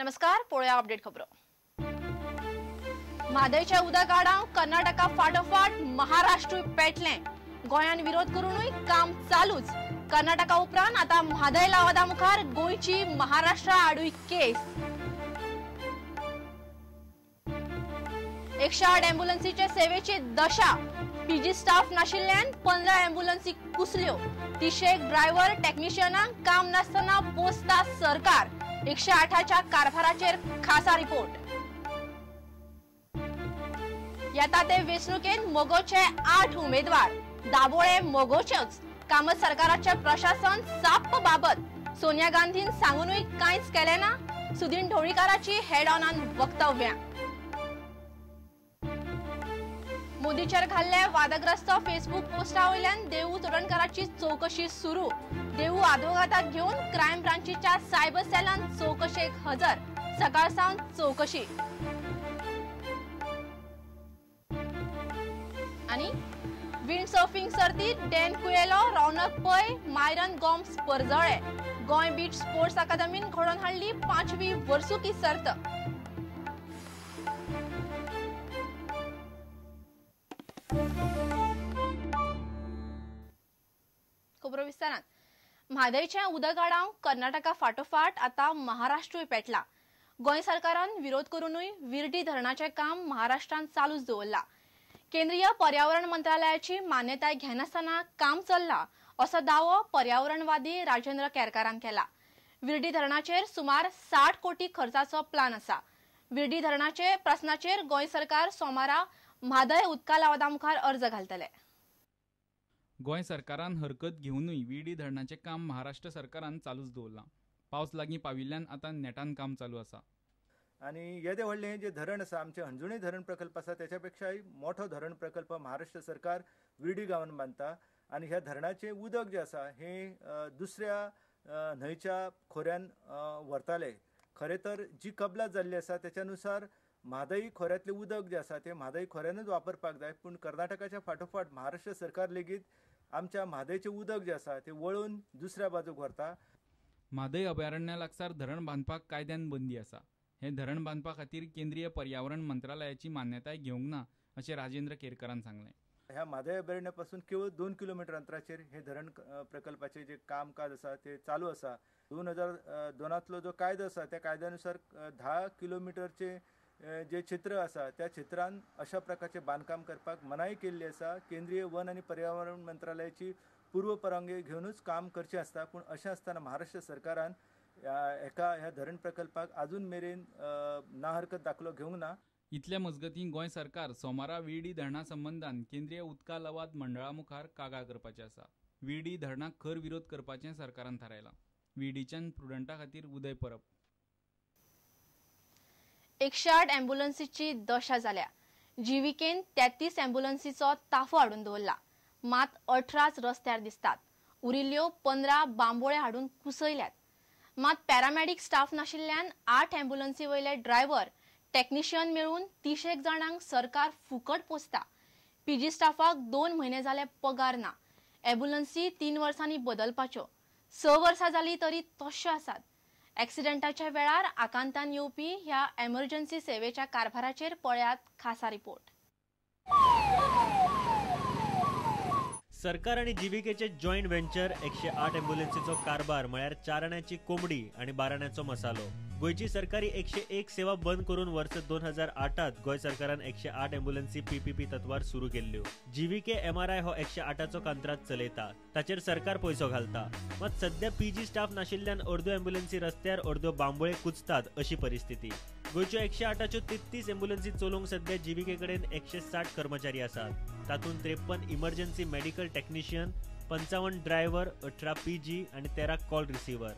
नमस्कार, पळया अपडेट खबरो। म्हादयच्या उदकाडाव कर्नाटका फाटोफाट महाराष्ट्र पेटले। गोंयान विरोध करूनय काम चालूच। कर्नाटका उपरांत आता म्हादय लावादा मुखार गोंयची महाराष्ट्र आडूय केस। 108 अँब्युलन्सीचे सेवेची दशा। पीजी स्टाफ नाशिल्ल्यान 15 अँब्युलन्सी कुसल्यो। 300 ड्रायव्हर टेक्निशियनांक काम नासतना पोसता सरकार। 108च्या कारभाराचेर खासा रिपोर्ट। येता ते वेंचणुकेत मोगोचे 8 उमेदवार। दाबोळे मोगोचेच। काम सरकाराचे प्रशासन साप्प बाबत सोनिया गांधीन सांगूनय कांयच केले ना। सुदीन ढवळीकाराची हेड ऑनान वक्तव्यां। मोदीचेर घाल्ले वादग्रस्त फेसबुक पोस्टा वयल्यान देवू तोडणकाराची चौकशी सुरू। देवू आदवोगाताक घेऊन क्रायम ब्रांचीच्या सायबर सेलान चौकशेक हजर। सकाळसावन चौकशी। आणि विंड सर्फिंग सर्तीत डॅन कुएलो रौनक पै मायरन गॉम्स परजळे। गोंय बीच स्पोर्ट्स अकादमीन घडोवन हाडली 5वी वर्सुकी सर्त। खबरो विस्तारान। म्हादयच्या उदकाडाव कर्नाटका फाटोफाट आता महाराष्ट्रूय पेटला। गोंय सरकारान विरोध करूनय विर्डी धरणाचे काम महाराष्ट्रान चालूच दवरला। केंद्रीय पर्यावरण मंत्रालयाची मान्यताय घेनासतना काम चल्ला असो दावो पर्यावरणवादी राजेंद्र केरकारान केला। विर्डी धरणाचेर सुमार 60 कोटी खर्चाचो प्लान आसा। विर्डी धरणाचे प्रस्नाचेर गोंय सरकार सोमारा म्हादय उदका लावादा मुखार अर्ज घालतले। गोंय सरकारान हरकत घेवनूय विर्डी धरणाचे काम महाराष्ट्र सरकारान चालूच दवरला। पावस लागीं पाविल्ल्यान आता नेटान काम चालू आसा। आणि येदे व्हडले जे धरण आसा, आमचे अंजुणी धरण प्रकल्प आसा, त्याच्यापेक्षाही मोठो धरण प्रकल्प महाराष्ट्र सरकार विर्डी गांवान बांदता। आणि ह्या धरणाचे उदक जे आसा हे दुसऱ्या न्हंयच्या खोऱ्यान व्हरताले। खरे तर जी कबलात जाल्ली आसा त्याच्यानुसार म्हादई खोऱ्यातले उदक जे आसा ते म्हादई खोऱ्यानूच वापरपाक जाय। पूण कर्नाटकाच्या फाटोफाट महाराष्ट्र सरकार लेगीत आमच्या म्हादयचे उदक जे आसा ते वळून दुसऱ्या बाजूक व्हरता। म्हादय अभयारण्या लागसार धरण बांदपाक कायद्यान बंदी आसा। हे धरण बांदपा खातीर केंद्रीय पर्यावरण मंत्रालयाची मान्यताय घेवंक ना अशें राजेंद्र केरकारान सांगलें। ह्या म्हादय अभयारण्यापासून केवळ 2 किलोमीटर अंतराचेर हे धरण प्रकल्पाचे जे कामकाज आसा ते चालू आसा। 2002तलो जो कायदो आसा त्या कायद्यानुसार 10 किलोमीटरचे जे क्षेत्र आसा त्या क्षेत्रान अशा प्रकारचे बांदकाम करपाक मनाई केल्ली आसा। केंद्रीय वन आणि पर्यावरण मंत्रालयाची पूर्व परवानगी घेऊनच काम करचे आसता। पूण अशें आसतना महाराष्ट्र सरकारान ह्या धरण प्रकल्पाक अजून मेरेन ना हरकत दाखलो घेवंक ना। इतल्या मजगतीं गोंय सरकार सोमारा विर्डी धरणा संबंधान केंद्रीय उदका लवाद मंडळा मुखार कागाळ करपाचें आसा। विर्डी धरणाक खर विरोध करपाचें सरकारान थारायलां। विर्डीच्यान प्रुडंटा खातीर उदय परब। 108 अँब्युलन्सीची दशा जाल्या। जीविकेन 33 अँब्युलन्सीचो ताफो हाडून दवरला। मात 18च रस्त्यार दिसतात। उरिल्ल्यो 15 बांबोळे हाडून कुसयल्यात। मात पॅरामेडिक स्टाफ नाशिल्ल्यान 8 अँब्युलन्सी वयले ड्रायव्हर टेक्निशियन मेळून 300 जाणांक सरकार फुकट पोसता। पीजी स्टाफाक 2 म्हयने जाले पगार ना। अँब्युलन्सी 3 वर्सांनी बदलपाच्यो। 6 वर्सां जाली तरी तश्यो आसात। ॲक्सिडेंटाच्या वेळार आकांतान येवपी ह्या एमर्जन्सी सेवेच्या कारभाराचेर पळयात खासा रिपोर्ट। सरकार आणि जीविकेचे जॉईंट व्हेंचर 108 अँब्युलन्सीचो कारभार म्हळ्यार 4 आण्याची कोंबडी आणि 12 आण्याचो मसालो। गोयची सरकारी 101 सेवा बंद करून वर्ष 2008त गोय सरकारान 108 अँब्युलन्सी पीपीपी तत्वार सुरू केल्ल्यो। जीविके एमआरआय हो 108चो कंत्राट चलयता, ताचेर सरकार पैसो घालता। मात सध्या पीजी स्टाफ नाशिल्ल्यान अर्द्यो अँब्युलन्सी रस्त्यार अर्द्यो बांबोळे कुचतात अशी परिस्थिती। गोयच्यो 108च्यो 33 अँब्युलन्सी चलोवंक सध्या जीविके कडेन 160 कर्मचारी आसात। तातूंत 53 emergency medical technician, 55 driver, 18 PG आणि 13 कॉल रिसिव्हर।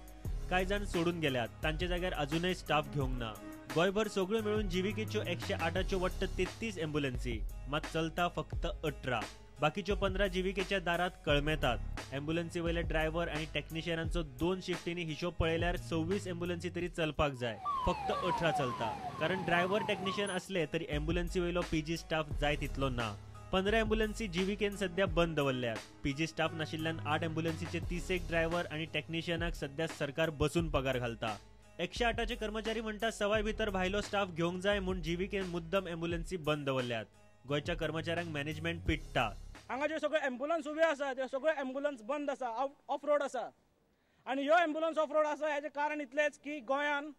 कांय जाण सोडून गेल्यात, तांचे जाग्यार अजूनय स्टाफ घेवंक ना। गोयभर सगळ्यो मेळून जीविकेच्यो 108च्यो वट्ट 33 अँब्युलन्सी, मात चलता फक्त 18। बाकीच्यो 15 जीविकेच्या दारात कळमेतात। अँब्युलन्सी वयले ड्रायव्हर आणि टेक्निशियनांचो 2 शिफ्टींनी हिशोब पळयल्यार 26 अँब्युलन्सी तरी चलपाक जाय, फक्त 18 चलता। कारण ड्रायव्हर टेक्निशियन असले तरी अँब्युलन्सी वयलो पीजी स्टाफ जाय तितलो ना। 15 अँब्युलन्सी जीविकेन सध्या बंद दवरल्यात। पीजी स्टाफ नाशिल्ल्यान 8 अँब्युलन्सीचे 31 ड्रायव्हर आणि टेक्निशियनाक सध्या सरकार बसून पगार घालता। 108चे कर्मचारी म्हणटा सवाय भितर भायलो स्टाफ घेवंक जाय म्हूण जीव्हीकेन मुद्दम अँब्युलन्सी बंद दवरल्यात. गोयच्या कर्मचाऱ्यांक मॅनेजमेंट पिट्टा. हांगा जे सगळे अँब्युलन्स उबे आसा ते सगळे अँब्युलन्स बंद आसा, ऑफ रोड आसा. आनी ह्यो अँब्युलन्स ऑफ रोड आसा हेजें कारण इतलेंच की गोंयान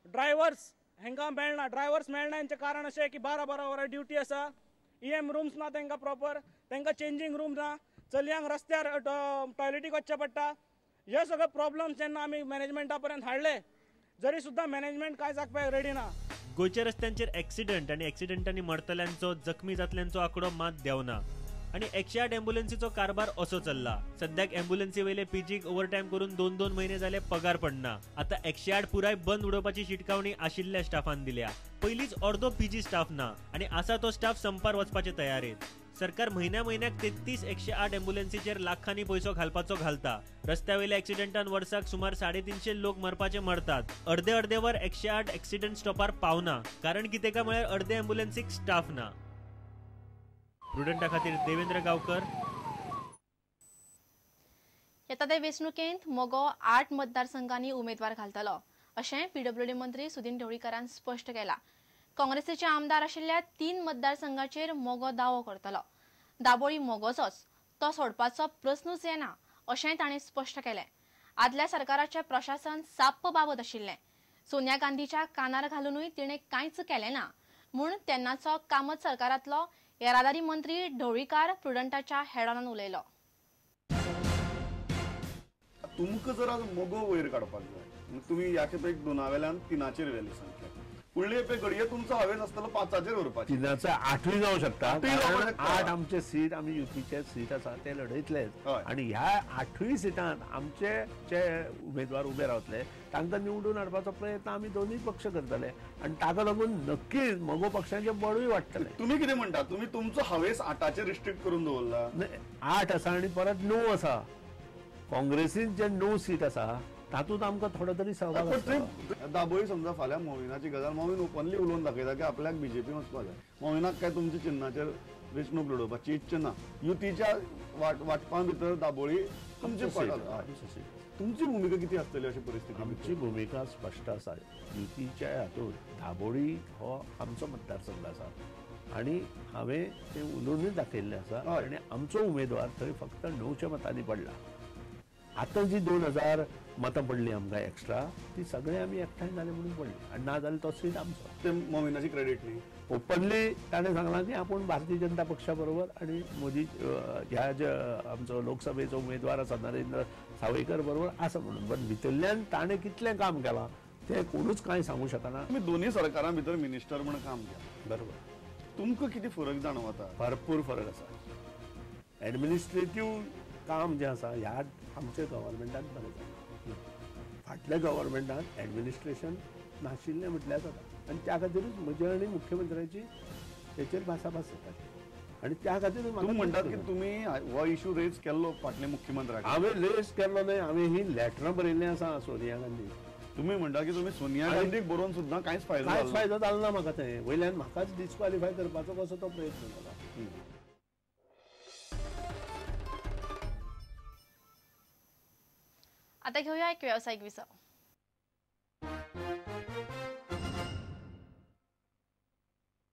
ड्रायव्हर्स हांकां मेळना. ड्रायव्हर्स मेळना हेंचें कारण अशें की 12 वरां ड्युटी आसा. EM रूम्स ना तांकां प्रॉपर, तांकां चेंजींग रूम ना, चलयांक रस्त्यार टॉयलेटीक वचचें पडटा. हे सगळे प्रॉब्लम्स जेन्ना आमी मॅनेजमेंटा पर्यंत हाडले जरी सुद्दां मॅनेजमेंट कांय जावपाक रेडी ना. गोयच्या रस्त्यांचेर ॲक्सिडंट आनी ॲक्सिडंटांनी मरतल्यांचो जखमी जातल्यांचो आंकडो मात देंवना. आनी 108 अँब्युलन्सीचो कारभार असो चल्ला. सद्याक अँब्युलन्सी वयले पीजीक ओव्हरटायम करून 2-2 म्हयने जाले पगार पडना. आतां 108 पुराय बंद उडोवपाची शिटकावणी आशिल्ल्या स्टाफान दिल्या. पयलींच अर्दो पीजी स्टाफ ना आनी आसा तो स्टाफ संपार वचपाचे तयारेत. सरकार म्हयन्याक 33 108 अँब्युलन्सीचेर लाखांनी पयसो घालपाचो घालता. रस्त्या वयल्या ॲक्सिडंटान वर्साक सुमार 350 लोक मरपाचे मरतात. अर्दे वर 108 ॲक्सिडंट स्टॉपार पावना. कारण कितें काय म्हळ्यार अर्दे अँब्युलन्सीक स्टाफ ना. प्रुडंटा खातीर देवेंद्र गांवकर. येता ते वेंचणुकेंत मोगो 8 मतदारसंघांनी उमेदवार घालतलो अशें PWD मंत्री सुदीन ढवळीकरान स्पश्ट केला. काँग्रेसीचे आमदार आशिल्ल्या 3 मतदारसंघाचेर मोगो दावो करतलो. दाबोळी मोगोचोच, तो सोडपाचो प्रस्नूच येना अशेंय ताणें स्पश्ट केलें. आदल्या सरकाराचें प्रशासन साप्प बाबत आशिल्लें. सोनिया गांधीच्या कानार घालूनय तिणें कांयच केलें ना म्हूण तेन्नाचो कामत सरकारांतलो येरादारी मंत्री ढवळीकार प्रुडंटाच्या हेडॉनान उलयलो. तुमकां जर आज मोगो वयर काडपाक जाय तुमी ह्या खेपेक 2 वेल्यान 3चेर व्हेली संख्या. फुडले खेपे घडये तुमचो हावेस आसतलो 5चेर व्हरपाचें. 3चा 8 जावं शकता. 8 आमचे सीट आमी युतीचे सीट आसा ते लढयतलेच. आनी ह्या 8 सिटांत आमचे जे उमेदवार उबे रावतले तांकां निवडून हाडपाचो प्रयत्न आमी दोनूय पक्ष करतले. आनी ताका लागून नक्कीच मोगो पक्षाचें बळूय वाडटलें. तुमी कितें म्हणटा? तुमी तुमचो हावेस 8चेर रिस्ट्रिक्ट करून दवरला. 8 आसा आनी परत 9 आसा. काँग्रेसीन जे 9 सीट आसा तातूंत आमकां थोडो तरी सहभाग आसा. दाबोळी समजा फाल्यां मोविनाची गजाल मोविन ओपनली उलोवन दाखयता की आपल्याक बीजेपी वचपाक जाय. मोविनाक काय तुमच्या चिन्हाचेर वेंचणूक लडोवपाची इच्छा ना. युतीच्या वाटपां भितर दाबोळी तुमची पडटा. तुमची भूमिका किती आसतली अशी परिस्थिती? आमची भूमिका स्पश्ट आसा. युतीच्या हातूंत दाबोळी हो आमचो मतदारसंघ आसा आनी हांवें तें उलोवनूच दाखयल्लें आसा. आनी आमचो उमेदवार थंय फक्त 9च्या मतांनी पडला. आतां जी 2000 मतां पडली आमकां एक्स्ट्रा ती सगळे आमी एकठांय जाले म्हणून पडली. आनी ना जाल्यार तो सीट आमचो. ते मोविनाची क्रेडीट न्ही. ओपनली ताणें सांगलां की आपूण भारतीय जनता पक्षा बरोबर आनी मोदी ह्या जे आमचो लोकसभेचो उमेदवार आसा नरेंद्र सावयकर बरोबर आसा म्हणून. पण भितरल्यान ताणें कितलें काम केलां तें कोणूच कांय सांगूंक शकना. तुमी दोनूय सरकारां भितर मिनिस्टर म्हणून काम केलां बरोबर. तुमकां कितें फरक जाणवता? भरपूर फरक आसा. एडमिनिस्ट्रेटीव काम जें आसा ह्या आमच्या गव्हर्मेंटान बरें जालें. फाटल्या गव्हर्मेंटान एडमिनिस्ट्रेशन नाशिल्लें म्हटल्यार जाता. आनी त्या खातीरूच म्हजे आनी मुख्यमंत्र्याची तेचेर भासाभास जाताली. आनी त्या खातीर तुमी म्हणटात की तुमी हो इश्यू रेज केल्लो फाटल्या मुख्यमंत्र्याक. हांवें रेज केल्लो न्हय. हांवें ही लेटरां बरयल्लीं आसा सोनिया गांधी. तुमी म्हणटा की तुमी सोनिया गांधीक बरोवन सुद्दां कांयच फायदो जालो ना म्हाका. थंय वयल्यान म्हाकाच डिस्क्वॉलिफाय करपाचो कसो तो प्रयत्न जाला. आता घेऊया एक व्यावसायिक विसव.